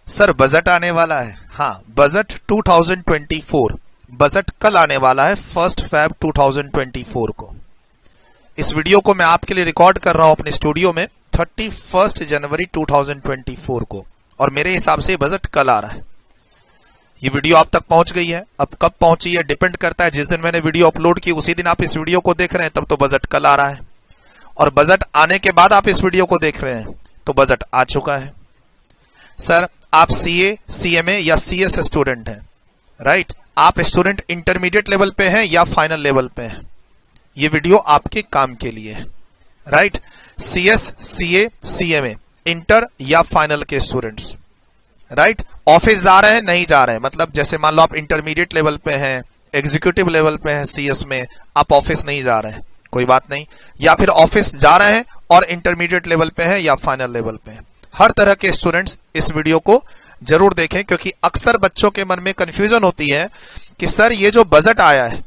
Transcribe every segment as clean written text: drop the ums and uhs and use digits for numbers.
Sir budget आने वाला है। हाँ, बजट 2024 बजट कल आने वाला है 1 Feb 2024 को। इस वीडियो को मैं आपके लिए रिकॉर्ड कर रहा हूं अपने स्टूडियो में 31 जनवरी 2024 को, और मेरे हिसाब से बजट कल आ रहा है। ये वीडियो आप तक पहुंच गई है। अब कब पहुंची है डिपेंड करता है, जिस दिन मैंने वीडियो अपलोड की उसी दिन आप इस वीडियो को देख रहे हैं, तब तो बजट कल आ रहा है। और बजट आने के बाद आप इस वीडियो को देख रहे हैं तो बजट आ चुका है। सर आप सीए, सीएमए या सीएस स्टूडेंट हैं, राइट? आप स्टूडेंट इंटरमीडिएट लेवल पे हैं या फाइनल लेवल पे हैं, ये वीडियो आपके काम के लिए है, right? CS, CA, CMA, inter या फाइनल के स्टूडेंट्स, राइट? ऑफिस जा रहे हैं, नहीं जा रहे हैं, मतलब जैसे मान लो आप इंटरमीडिएट लेवल पे हैं, एग्जीक्यूटिव लेवल पे हैं सीएस में, आप ऑफिस नहीं जा रहे हैं, कोई बात नहीं। या फिर ऑफिस जा रहे हैं और इंटरमीडिएट लेवल पे हैं या फाइनल लेवल पे हैं, हर तरह के स्टूडेंट्स इस वीडियो को जरूर देखें, क्योंकि अक्सर बच्चों के मन में कंफ्यूजन होती है कि सर ये जो बजट आया है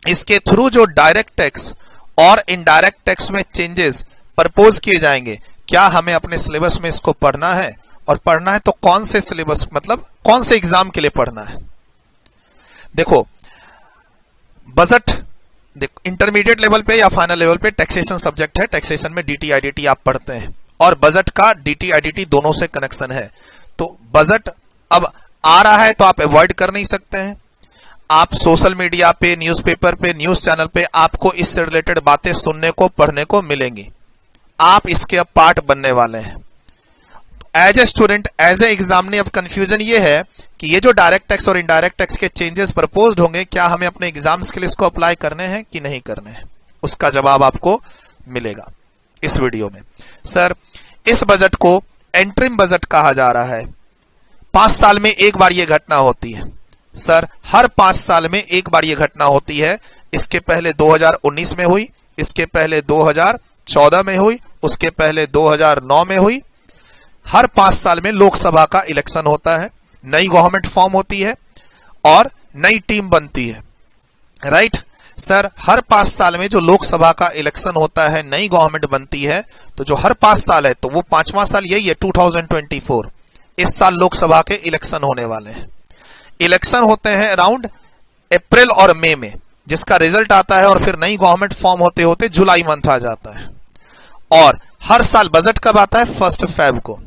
इसके थ्रू जो डायरेक्ट टैक्स और इनडायरेक्ट टैक्स में चेंजेस प्रपोज किए जाएंगे, क्या हमें अपने सिलेबस में इसको पढ़ना है? और पढ़ना है तो कौन से सिलेबस, मतलब कौन से एग्जाम के लिए पढ़ना है? देखो बजट, देखो इंटरमीडिएट लेवल पे या फाइनल लेवल पे टैक्सेशन सब्जेक्ट है, टैक्सेशन में डीटी आईडीटी आप पढ़ते हैं, और बजट का डीटी आईडीटी दोनों से कनेक्शन है। तो बजट अब आ रहा है तो आप अवॉइड कर नहीं सकते हैं। आप सोशल मीडिया पे, न्यूज़पेपर पे, न्यूज चैनल पे आपको इससे रिलेटेड बातें सुनने को, पढ़ने को मिलेंगी। आप इसके अब पार्ट बनने वाले हैं। As a student, as a examinee, अब कंफ्यूजन ये है कि ये जो डायरेक्ट टैक्स और इनडायरेक्ट टैक्स के चेंजेस प्रपोज्ड होंगे, क्या हमें अपने एग्जाम्स के लिए इसको अप्लाई करने हैं कि नहीं करने हैं? उसका जवाब आपको मिलेगा इस वीडियो में। सर इस बजट को एंट्रिम बजट कहा जा रहा है। 5 साल में एक बार ये घटना होती है। सर हर 5 साल में एक बार ये घटना होती है। इसके पहले 2019 में हुई, इसके पहले 2014 में हुई, उसके पहले 2009 में हुई। हर 5 साल में लोकसभा का इलेक्शन होता है, नई गवर्नमेंट फॉर्म होती है और नई टीम बनती है, राइट? सर हर 5 साल में जो लोकसभा का इलेक्शन होता है, नई गवर्नमेंट बनती है, तो जो हर 5 साल है तो वो 5वां साल यही है 2024। इस साल लोकसभा के इलेक्शन होने वाले हैं। इलेक्शन होते हैं अराउंड अप्रैल और मई में, जिसका रिजल्ट आता है और फिर नई गवर्नमेंट फॉर्म होते होते जुलाई मंथ आ जाता है। और हर साल बजट कब आता है? 1 Feb को।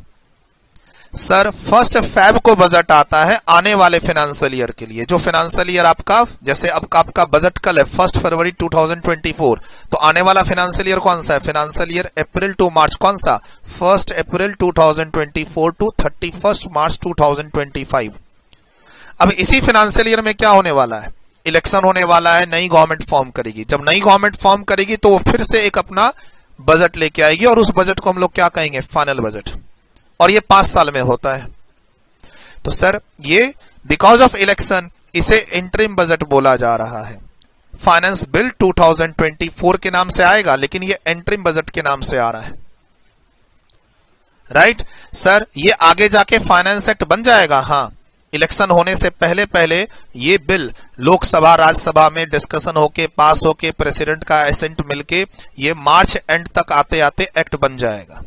सर 1 Feb को बजट आता है आने वाले फाइनेंशियल ईयर के लिए। जो फाइनेंशियल ईयर आपका, जैसे अब आपका बजट कल है 1 फरवरी 2024, तो आने वाला फाइनेंशियल ईयर कौन सा है? फाइनेंशियल ईयर अप्रैल टू मार्च। कौन सा? 1 अप्रैल 2024 टू 31 मार्च 2025। अब इसी फाइनेंशियल ईयर में क्या होने वाला है? इलेक्शन होने वाला है, नई गवर्नमेंट फॉर्म करेगी। जब नई गवर्नमेंट फॉर्म करेगी तो वो फिर से एक अपना बजट लेके आएगी, और उस बजट को हम लोग क्या कहेंगे? Final budget. और ये 5 साल में होता है। तो सर ये बिकॉज ऑफ इलेक्शन इसे इंटरिम बजट बोला जा रहा है। फाइनेंस बिल 2024 के नाम से आएगा, लेकिन ये इंटरिम बजट के नाम से आ रहा है, राइट? सर ये आगे जाके फाइनेंस एक्ट बन जाएगा। हाँ, इलेक्शन होने से पहले पहले ये बिल लोकसभा, राज्यसभा में डिस्कशन होके, पास होके, प्रेसिडेंट का एसेंट मिलके ये मार्च एंड तक आते आते एक्ट बन जाएगा।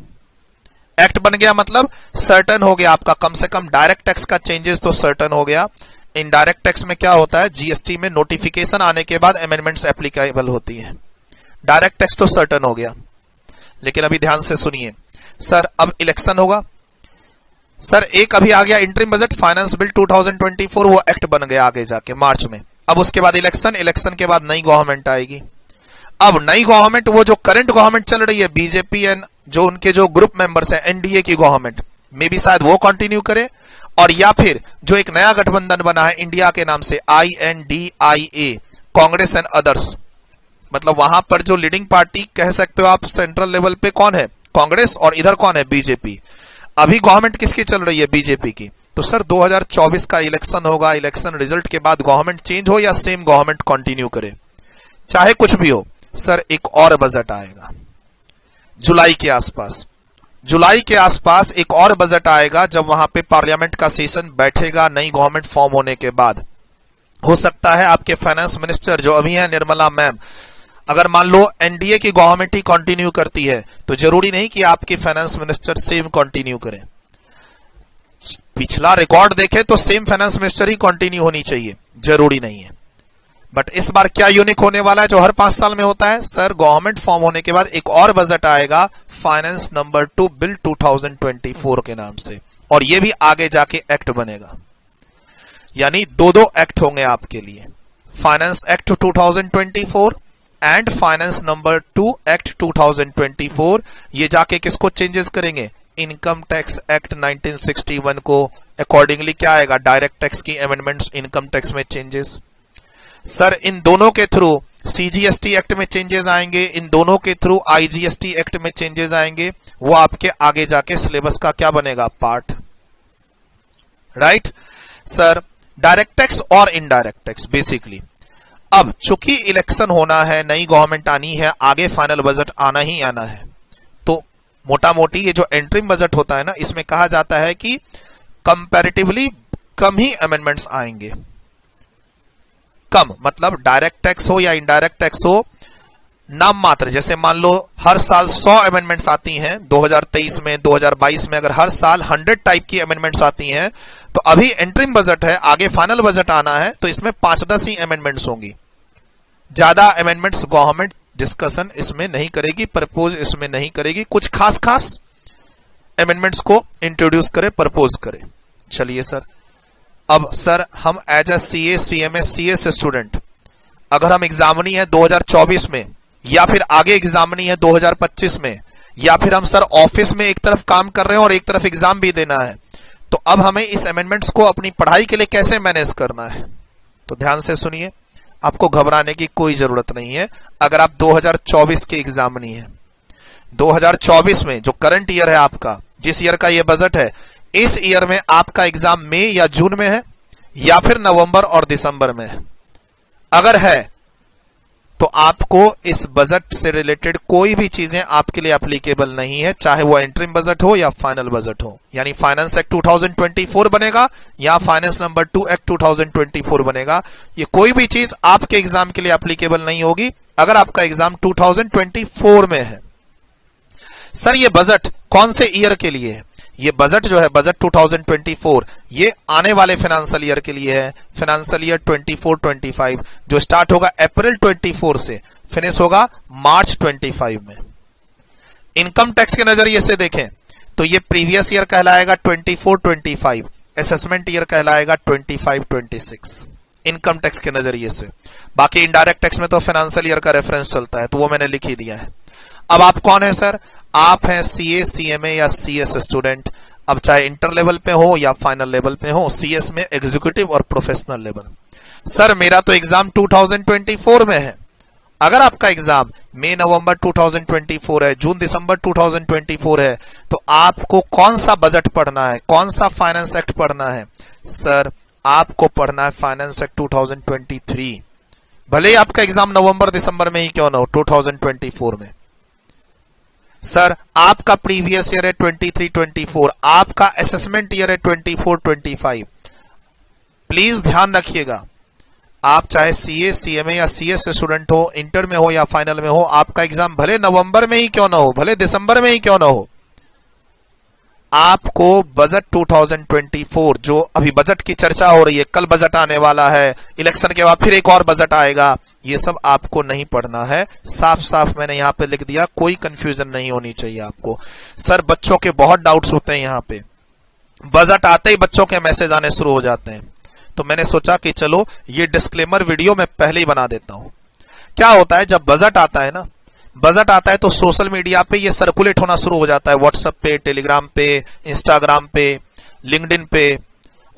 एक्ट बन गया मतलब सर्टन हो गया आपका, कम से कम डायरेक्ट टैक्स का चेंजेस तो सर्टन हो गया। इनडायरेक्ट टैक्स में क्या होता है? जीएसटी में नोटिफिकेशन आने के बाद अमेंडमेंट्स एप्लीकेबल होती हैं। डायरेक्ट टैक्स तो सर्टन हो गया, लेकिन अभी ध्यान से सुनिए। सर अब इलेक्शन होगा। सर एक अभी आ गया इंटरिम बजट, फाइनेंस बिल 2024, वो एक्ट बन गया आगे जाके मार्च में। अब उसके बाद इलेक्शन, इलेक्शन के बाद नई गवर्नमेंट आएगी। अब नई गवर्नमेंट, वो जो करंट गवर्नमेंट चल रही है बीजेपी एंड जो उनके जो ग्रुप मेंबर्स हैं एनडीए की गवर्नमेंट, मे भी शायद वो कंटिन्यू करे, और या फिर जो एक नया गठबंधन बना है इंडिया के नाम से INDIA, कांग्रेस एंड अदर्स, मतलब वहां पर जो लीडिंग पार्टी कह सकते हो आप सेंट्रल लेवल पे कौन है? कांग्रेस, और इधर कौन है? बीजेपी। अभी गवर्नमेंट किसकी चल रही है? बीजेपी की। तो सर 2024 का इलेक्शन होगा, इलेक्शन रिजल्ट के बाद गवर्नमेंट चेंज हो या सेम गवर्नमेंट कंटिन्यू करे, चाहे कुछ भी हो, सर एक और बजट आएगा जुलाई के आसपास। जुलाई के आसपास एक और बजट आएगा, जब वहां पे पार्लियामेंट का सेशन बैठेगा नई गवर्नमेंट फॉर्म होने के बाद। हो सकता है आपके फाइनेंस मिनिस्टर जो अभी हैं निर्मला मैम, अगर मान लो एनडीए की गवर्नमेंट ही कंटिन्यू करती है तो जरूरी नहीं कि आपके फाइनेंस मिनिस्टर सेम कंटिन्यू करें। पिछला रिकॉर्ड देखें तो सेम फाइनेंस मिनिस्टर ही कंटिन्यू होनी चाहिए, जरूरी नहीं है। बट इस बार क्या यूनिक होने वाला है जो हर 5 साल में होता है? सर गवर्नमेंट फॉर्म होने के बाद एक और बजट आएगा फाइनेंस नंबर 2 बिल 2024 के नाम से, और ये भी आगे जाके एक्ट बनेगा। यानी दो एक्ट होंगे आपके लिए, finance act 2024 and finance number 2 act 2024। ये जाके किसको चेंजेस करेंगे? इनकम टैक्स एक्ट 1961 को। अकॉर्डिंगली क्या आएगा? डायरेक्ट टैक्स की अमेंडमेंट्स, इनकम टैक्स में चेंजेस। सर इन दोनों के थ्रू सीजीएसटी एक्ट में चेंजेस आएंगे, इन दोनों के थ्रू आईजीएसटी एक्ट में चेंजेस आएंगे। वो आपके आगे जाके सिलेबस का क्या बनेगा? Part, right. Sir direct tax और इनडायरेक्ट टैक्स बेसिकली, अब चूंकि इलेक्शन होना है, नई गवर्नमेंट आनी है, आगे फाइनल बजट आना ही आना है, तो मोटा मोटी ये जो एंट्रीम बजट होता है ना, इसमें कहा जाता है कि कंपैरेटिवली कम ही अमेंडमेंट्स आएंगे। कम मतलब डायरेक्ट टैक्स हो या इनडायरेक्ट टैक्स हो, नाम मात्र। जैसे मान लो हर साल 100 अमेंडमेंट्स आती हैं 2023 में, 2022 में अगर हर साल 100 टाइप की अमेंडमेंट्स आती हैं, तो अभी एंट्रीम बजट है, आगे फाइनल बजट आना है, तो इसमें 5-10 ही अमेंडमेंट्स होंगी। ज्यादा अमेंडमेंट्स गवर्नमेंट डिस्कशन इसमें नहीं करेगी, प्रपोज इसमें नहीं करेगी, कुछ खास खास अमेंडमेंट्स को इंट्रोड्यूस करे, प्रपोज करे। चलिए सर, अब सर हम as a CA CMA CS student, अगर हम एग्जामिनी है 2024 में, या फिर आगे एग्जामिनी है 2025 में, या फिर हम सर ऑफिस में एक तरफ काम कर रहे हैं और एक तरफ एग्जाम भी देना है, तो अब हमें इस अमेंडमेंट्स को अपनी पढ़ाई के लिए कैसे मैनेज करना है? तो ध्यान से सुनिए, आपको घबराने की कोई जरूरत नहीं है। अगर आप 2024 के एग्जामिनी है, 2024 में जो करंट ईयर है आपका, जिस ईयर का ये बजट है, इस ईयर में आपका एग्जाम मई या जून में है या फिर नवंबर और दिसंबर में है, अगर है तो आपको इस बजट से रिलेटेड कोई भी चीजें आपके लिए एप्लीकेबल नहीं है, चाहे वो एंट्रीम बजट हो या फाइनल बजट हो। यानी फाइनेंस एक्ट 2024 बनेगा या फाइनेंस नंबर 2 एक्ट 2024 बनेगा, ये कोई भी चीज आपके एग्जाम के लिए एप्लीकेबल नहीं होगी अगर आपका एग्जाम 2024 में है। सर ये बजट कौन से ईयर के लिए है? ये बजट जो है, बजट 2024, ये आने वाले फाइनेंशियल ईयर के लिए है, फाइनेंशियल ईयर 24-25, जो स्टार्ट होगा अप्रैल 24 से, फिनिश होगा मार्च 25 में। इनकम टैक्स के नजरिए से देखें तो ये प्रीवियस ईयर कहलाएगा 24-25, असेसमेंट ईयर कहलाएगा 25-26 इनकम टैक्स के नजरिए से। बाकी इनडायरेक्ट टैक्स में तो फाइनेंशियल ईयर का रेफरेंस चलता है, तो वो मैंने लिख ही दिया है। अब आप कौन है सर? आप हैं सीए सीएमए या सीएस स्टूडेंट, अब चाहे इंटर लेवल पे हो या फाइनल लेवल पे हो, सीएस में एग्जीक्यूटिव और प्रोफेशनल लेवल। सर मेरा तो एग्जाम 2024 में है। अगर आपका एग्जाम मई नवंबर 2024 है, जून दिसंबर 2024 है, तो आपको कौन सा बजट पढ़ना है, कौन सा फाइनेंस एक्ट पढ़ना है? सर आपको पढ़ना है फाइनेंस एक्ट 2023, भले ही आपका एग्जाम नवंबर दिसंबर में ही क्यों ना हो, 2024 में। सर आपका प्रीवियस ईयर है 23-24, आपका असेसमेंट ईयर है 24-25। प्लीज ध्यान रखिएगा, आप चाहे सीए सीएमए या सीएस स्टूडेंट हो, इंटर में हो या फाइनल में हो, आपका एग्जाम भले नवंबर में ही क्यों ना हो, भले दिसंबर में ही क्यों ना हो, आपको बजट 2024, जो अभी बजट की चर्चा हो रही है, कल बजट आने वाला है, इलेक्शन के बाद फिर एक और बजट आएगा, ये सब आपको नहीं पढ़ना है। साफ साफ मैंने यहां पे लिख दिया, कोई कंफ्यूजन नहीं होनी चाहिए आपको। सर बच्चों के बहुत डाउट्स होते हैं यहां पे, बजट आते ही बच्चों के मैसेज आने शुरू हो जाते हैं, तो मैंने सोचा कि चलो ये डिस्क्लेमर वीडियो मैं पहले ही बना देता हूं। क्या होता है जब बजट आता है ना, बजट आता है तो सोशल मीडिया पे ये सर्कुलेट होना शुरू हो जाता है, व्हाट्सएप पे, टेलीग्राम पे, इंस्टाग्राम पे, लिंक्डइन पे,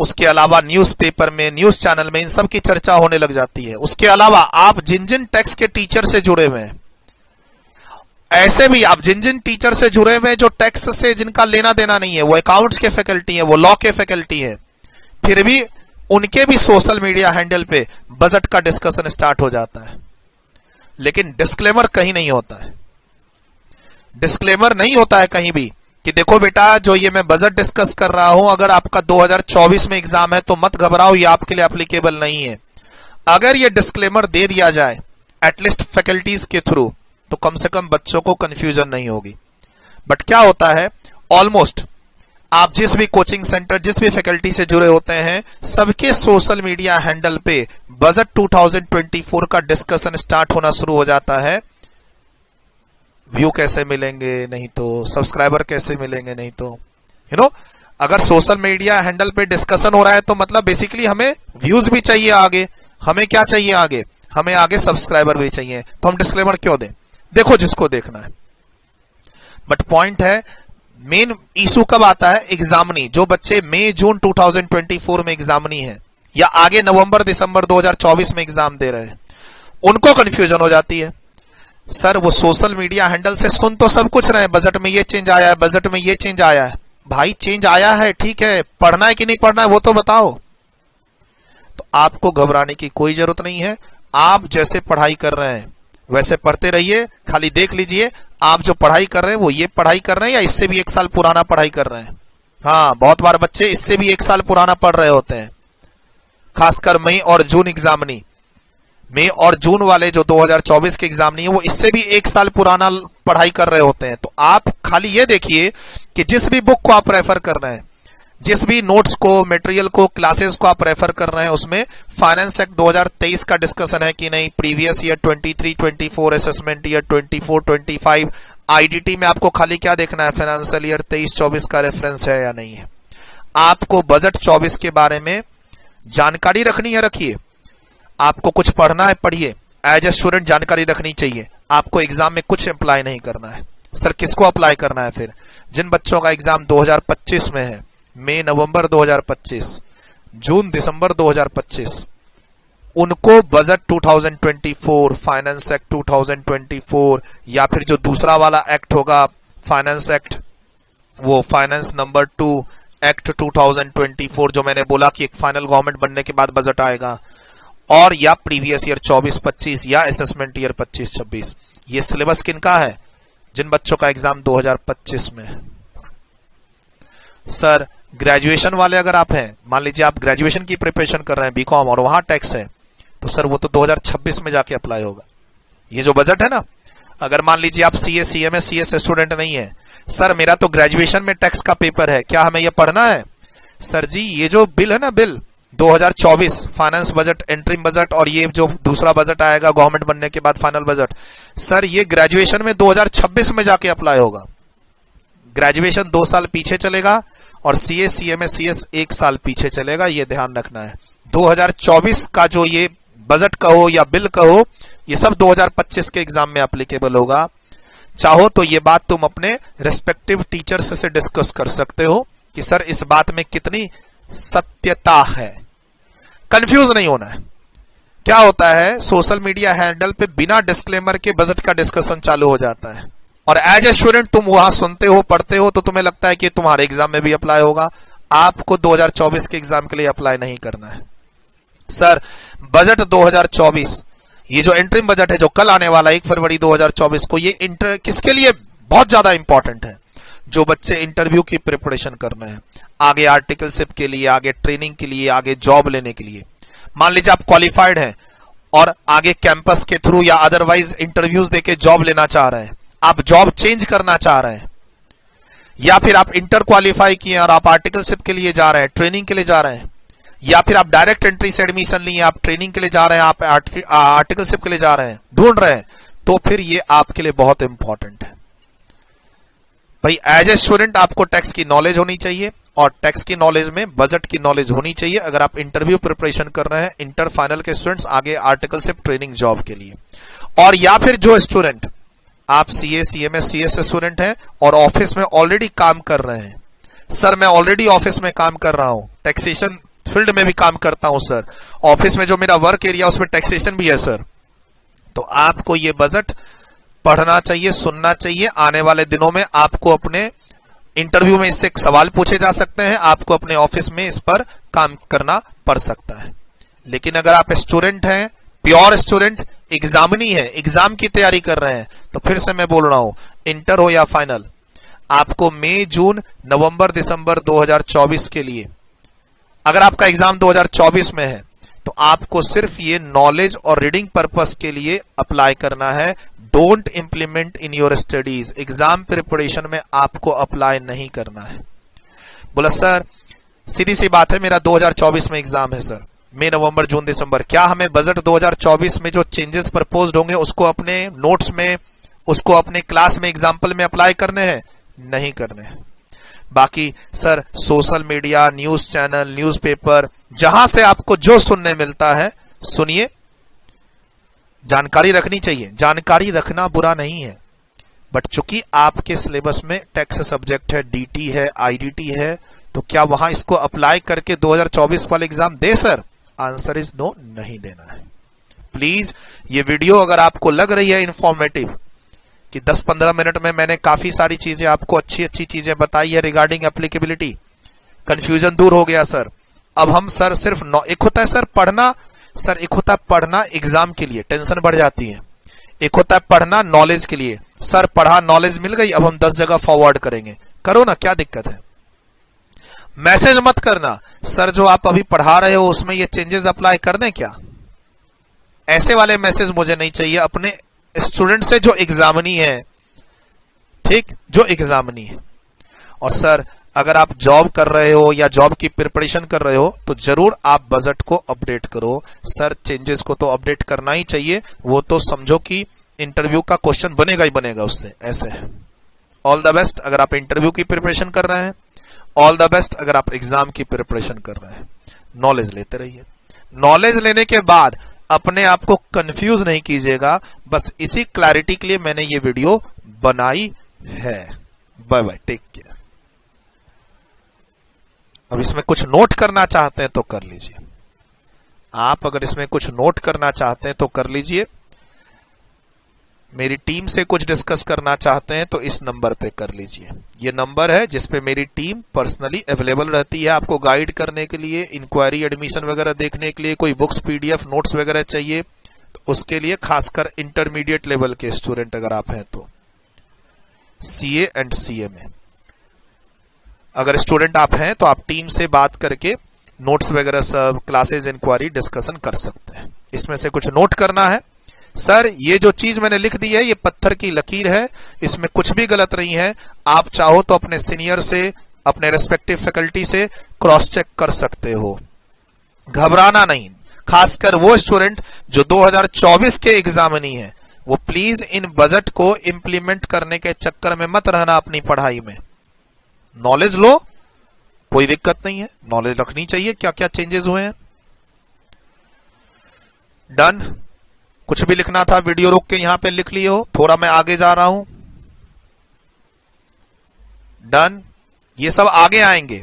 उसके अलावा न्यूज़पेपर में, न्यूज चैनल में, इन सब की चर्चा होने लग जाती है। उसके अलावा आप जिन जिन टैक्स के टीचर से जुड़े हुए हैं, ऐसे भी आप जिन जिन टीचर से जुड़े हुए हैं जो टैक्स से जिनका लेना देना नहीं है, वो अकाउंट्स के फैकल्टी है, वो लॉ के फैकल्टी है, फिर भी उनके भी सोशल मीडिया हैंडल पे बजट का डिस्कशन स्टार्ट हो जाता है, लेकिन डिस्क्लेमर कहीं नहीं होता है। डिस्क्लेमर नहीं होता है कहीं भी कि देखो बेटा जो ये मैं बजट डिस्कस कर रहा हूं, अगर आपका 2024 में एग्जाम है तो मत घबराओ, ये आपके लिए एप्लीकेबल नहीं है। अगर ये डिस्क्लेमर दे दिया जाए एटलीस्ट फैकल्टीज के थ्रू, तो कम से कम बच्चों को कंफ्यूजन नहीं होगी। बट क्या होता है, ऑलमोस्ट आप जिस भी कोचिंग सेंटर, जिस भी फैकल्टी से जुड़े होते हैं, सबके सोशल मीडिया हैंडल पे बजट 2024 का डिस्कशन स्टार्ट होना शुरू हो जाता है। व्यू कैसे मिलेंगे, नहीं तो सब्सक्राइबर कैसे मिलेंगे, नहीं तो अगर सोशल मीडिया हैंडल पे डिस्कशन हो रहा है तो मतलब बेसिकली हमें व्यूज भी चाहिए आगे, हमें क्या चाहिए आगे, हमें आगे सब्सक्राइबर भी चाहिए। तो हम डिस्क्लेमर क्यों दें? देखो जिसको देखना है। बट पॉइंट है, मेन इशू कब आता है? एग्जामनी। जो बच्चे मई जून 2024 में एग्जामनी है या आगे नवंबर दिसंबर 2024 में एग्जाम दे रहे हैं, उनको कंफ्यूजन हो जाती है। सर वो सोशल मीडिया हैंडल से सुन तो सब कुछ रहे हैं, बजट में ये चेंज आया है, बजट में ये चेंज आया है। भाई चेंज आया है, ठीक है, पढ़ना है कि नहीं पढ़ना है वो तो बताओ। तो आपको घबराने की कोई जरूरत नहीं है। आप जैसे पढ़ाई कर रहे हैं वैसे पढ़ते रहिए। खाली देख लीजिए आप जो पढ़ाई कर रहे हैं वो ये पढ़ाई कर रहे हैं या इससे भी 1 साल पुराना पढ़ाई कर रहे हैं। हाँ, बहुत बार बच्चे इससे भी 1 साल पुराना पढ़ रहे होते हैं, खासकर मई और जून एग्जामनी। मई और जून वाले जो 2024 के एग्जाम नहीं है वो इससे भी 1 साल पुराना पढ़ाई कर रहे होते हैं। तो आप खाली ये देखिए कि जिस भी बुक को आप रेफर कर रहे हैं, जिस भी नोट्स को, मटेरियल को, क्लासेस को आप रेफर कर रहे हैं, उसमें फाइनेंस एक्ट 2023 का डिस्कशन है कि नहीं, previous year 23-24 assessment year 24-25 IDT में आपको खाली क्या देखना है, फाइनेंशियल ईयर 23-24 का रेफरेंस है या नहीं है। आपको बजट 24 के बारे में जानकारी रखनी है, रखिए। आपको कुछ पढ़ना है, पढ़िए। एज ए स्टूडेंट जानकारी रखनी चाहिए। आपको एग्जाम में कुछ अप्लाई नहीं करना है। सर किसको अप्लाई करना है फिर? जिन बच्चों का एग्जाम 2025 में है, मई नवंबर 2025, जून दिसंबर 2025, उनको बजट 2024, फाइनेंस एक्ट 2024 या फिर जो दूसरा वाला एक्ट होगा फाइनेंस एक्ट, वो फाइनेंस नंबर 2 एक्ट 2024, जो मैंने बोला कि एक फाइनल गवर्नमेंट बनने के बाद बजट आएगा, और या प्रीवियस ईयर 24-25 या असेसमेंट ईयर 25-26। ये सिलेबस किनका है? जिन बच्चों का एग्जाम 2025 में है। सर ग्रेजुएशन वाले अगर आप हैं, मान लीजिए आप ग्रेजुएशन की प्रिपरेशन कर रहे हैं बीकॉम और वहां टैक्स है, तो सर वो तो 2026 में जाके अप्लाई होगा। ये जो बजट है ना, अगर मान लीजिए आप सीए, सीएमए, सीएस स्टूडेंट नहीं है, सर मेरा तो ग्रेजुएशन में टैक्स का पेपर है, क्या हमें ये पढ़ना है? सर जी ये जो बिल है ना, bill 2024 finance budget, interim budget, और ये जो दूसरा बजट आएगा गवर्नमेंट बनने के बाद फाइनल बजट, सर ये ग्रेजुएशन में 2026 में जाके अप्लाई होगा। ग्रेजुएशन 2 साल पीछे चलेगा और सीए, सीएमए, सीएस 1 साल पीछे चलेगा, ये ध्यान रखना है। 2024 का जो ये बजट कहो या बिल कहो, ये सब 2025 के एग्जाम में एप्लीकेबल होगा। चाहो तो ये बात तुम अपने रिस्पेक्टिव टीचर्स से डिस्कस कर सकते हो कि सर इस बात में कितनी सत्यता है। कंफ्यूज नहीं होना है। क्या होता है, सोशल मीडिया हैंडल पे बिना डिस्क्लेमर के बजट का डिस्कशन चालू हो जाता है और एज ए स्टूडेंट तुम वहां सुनते हो, पढ़ते हो, तो तुम्हें लगता है कि तुम्हारे एग्जाम में भी अप्लाई होगा। आपको 2024 के एग्जाम के लिए अप्लाई नहीं करना है। सर बजट 2024, ये जो एंट्रीम बजट है जो कल आने वाला 1 फरवरी 2024 को, ये किसके लिए बहुत ज्यादा इंपॉर्टेंट है? जो बच्चे इंटरव्यू की प्रिपरेशन कर रहे हैं, आगे आर्टिकलशिप के लिए, आगे ट्रेनिंग के लिए, आगे जॉब लेने के लिए। मान लीजिए आप क्वालिफाइड हैं और आगे कैंपस के थ्रू या अदरवाइज इंटरव्यूज देके जॉब लेना चाह रहे हैं, आप जॉब चेंज करना चाह रहे हैं, या फिर आप इंटर क्वालिफाई किए और आप आर्टिकलशिप के लिए जा रहे हैं, ट्रेनिंग के लिए जा रहे हैं, या फिर आप डायरेक्ट एंट्री से एडमिशन लिए, आप ट्रेनिंग के लिए जा रहे हैं, आप आर्टिकलशिप के लिए जा रहे हैं, ढूंढ रहे हैं, तो फिर ये आपके लिए बहुत इंपॉर्टेंट है। भाई एज ए स्टूडेंट आपको टैक्स की नॉलेज होनी चाहिए और टैक्स की नॉलेज में बजट की नॉलेज होनी चाहिए अगर आप इंटरव्यू प्रिपरेशन कर रहे हैं, इंटर फाइनल के स्टूडेंट्स आगे आर्टिकलशिप ट्रेनिंग जॉब के लिए। और या फिर जो स्टूडेंट आप सीए, सीएमए, सीएस स्टूडेंट हैं और ऑफिस में ऑलरेडी काम कर रहे हैं, सर मैं ऑलरेडी ऑफिस में काम कर रहा हूं, टैक्सेशन फील्ड में भी काम करता हूं सर, ऑफिस में जो मेरा वर्क एरिया उसमें टैक्सेशन भी है सर, तो आपको ये बजट पढ़ना चाहिए, सुनना चाहिए। आने वाले दिनों में आपको अपने इंटरव्यू में इससे सवाल पूछे जा सकते हैं, आपको अपने ऑफिस में इस पर काम करना पड़ सकता है। लेकिन अगर आप स्टूडेंट हैं, प्योर स्टूडेंट, एग्जामिनी है, एग्जाम की तैयारी कर रहे हैं, तो फिर से मैं बोल रहा हूं, इंटर हो या फाइनल, आपको मई, जून, नवंबर, दिसंबर 2024 के लिए, अगर आपका एग्जाम 2024 में है तो आपको सिर्फ ये नॉलेज और रीडिंग पर्पस के लिए अप्लाई करना है। Don't implement in your studies. Exam preparation में आपको अप्लाई नहीं करना है। बोला सर सीधी सी बात है, मेरा 2024 में एग्जाम है सर, मई नवंबर जून दिसंबर, क्या हमें बजट 2024 में जो चेंजेस प्रपोज्ड होंगे उसको अपने नोट्स में, उसको अपने क्लास में एग्जाम्पल में अप्लाई करने हैं? नहीं करने हैं। बाकी sir social media, news channel, newspaper, जहां से आपको जो सुनने मिलता है सुनिए, जानकारी रखनी चाहिए, जानकारी रखना बुरा नहीं है, बट चूंकि आपके सिलेबस में टैक्स सब्जेक्ट है, डीटी है, आईडीटी है, तो क्या वहां इसको अप्लाई करके 2024 वाले एग्जाम दे सर? आंसर इज नो, नहीं देना है। प्लीज ये वीडियो अगर आपको लग रही है इंफॉर्मेटिव, कि 10-15 मिनट में मैंने काफी सारी चीजें आपको अच्छी अच्छी चीजें बताई है रिगार्डिंग एप्लीकेबिलिटी, कंफ्यूजन दूर हो गया सर। अब हम सर सिर्फ एक होता है सर पढ़ना, सर एक होता है पढ़ना एग्जाम के लिए, टेंशन बढ़ जाती है, एक होता है पढ़ना नॉलेज के लिए। सर पढ़ा, नॉलेज मिल गई, अब हम 10 जगह फॉरवर्ड करेंगे, करो ना, क्या दिक्कत है? मैसेज मत करना सर जो आप अभी पढ़ा रहे हो उसमें ये चेंजेस अप्लाई कर दें क्या, ऐसे वाले मैसेज मुझे नहीं चाहिए अपने स्टूडेंट से जो एग्जामिनी है, ठीक, जो एग्जामिनी है। और सर अगर आप जॉब कर रहे हो या जॉब की प्रिपरेशन कर रहे हो तो जरूर आप बजट को अपडेट करो। सर चेंजेस को तो अपडेट करना ही चाहिए, वो तो समझो कि इंटरव्यू का क्वेश्चन बनेगा ही बनेगा उससे, ऐसे है। ऑल द बेस्ट अगर आप इंटरव्यू की प्रिपरेशन कर रहे हैं, ऑल द बेस्ट अगर आप एग्जाम की प्रिपरेशन कर रहे हैं। नॉलेज लेते रहिए, नॉलेज लेने के बाद अपने आप को कंफ्यूज नहीं कीजिएगा, बस इसी क्लैरिटी के लिए मैंने ये वीडियो बनाई है। Bye bye, take care. अब इसमें कुछ नोट करना चाहते हैं तो कर लीजिए, आप अगर इसमें कुछ नोट करना चाहते हैं तो कर लीजिए, मेरी टीम से कुछ डिस्कस करना चाहते हैं तो इस नंबर पे कर लीजिए। ये नंबर है जिसपे मेरी टीम पर्सनली अवेलेबल रहती है आपको गाइड करने के लिए, इंक्वायरी एडमिशन वगैरह देखने के लिए, कोई बुक्स पीडीएफ नोट्स वगैरह चाहिए तो उसके लिए, खासकर इंटरमीडिएट लेवल के स्टूडेंट अगर आप हैं तो, सीए एंड सीए में अगर स्टूडेंट आप हैं तो आप टीम से बात करके नोट्स वगैरह सब, क्लासेस, इंक्वायरी, डिस्कशन कर सकते हैं। इसमें से कुछ नोट करना है। सर ये जो चीज मैंने लिख दी है ये पत्थर की लकीर है, इसमें कुछ भी गलत नहीं है। आप चाहो तो अपने सीनियर से, अपने रेस्पेक्टिव फैकल्टी से क्रॉस चेक कर सकते हो, घबराना नहीं। खासकर वो स्टूडेंट जो 2024 के एग्जामिनी है, वो प्लीज इन बजट को इंप्लीमेंट करने के चक्कर में मत रहना अपनी पढ़ाई में। नॉलेज लो, कोई दिक्कत नहीं है, नॉलेज रखनी चाहिए क्या क्या चेंजेस हुए हैं। डन। कुछ भी लिखना था वीडियो रोक के यहां पे लिख लिए हो, थोड़ा मैं आगे जा रहा हूं। डन। ये सब आगे आएंगे,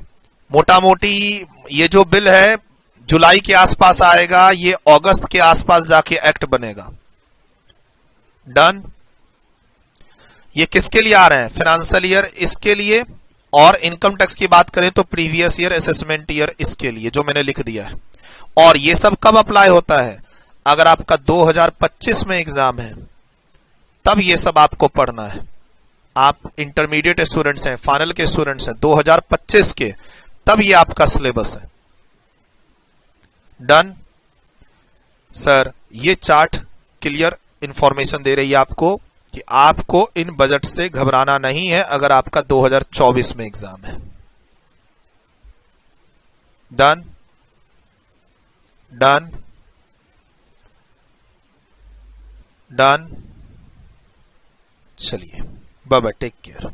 मोटा मोटी ये जो बिल है जुलाई के आसपास आएगा, ये अगस्त के आसपास जाके एक्ट बनेगा। डन। ये किसके लिए आ रहे हैं? फाइनेंशियल ईयर इसके लिए, और इनकम टैक्स की बात करें तो प्रीवियस ईयर असेसमेंट ईयर इसके लिए, जो मैंने लिख दिया है। और ये सब कब अप्लाई होता है? अगर आपका 2025 में एग्जाम है तब ये सब आपको पढ़ना है। आप इंटरमीडिएट स्टूडेंट्स हैं, फाइनल के स्टूडेंट्स हैं 2025 के, तब ये आपका सिलेबस है। डन। सर ये चार्ट क्लियर इंफॉर्मेशन दे रही है आपको कि आपको इन बजट से घबराना नहीं है अगर आपका 2024 में एग्जाम है। डन। डन। डन। चलिए, बाय बाय, टेक केयर।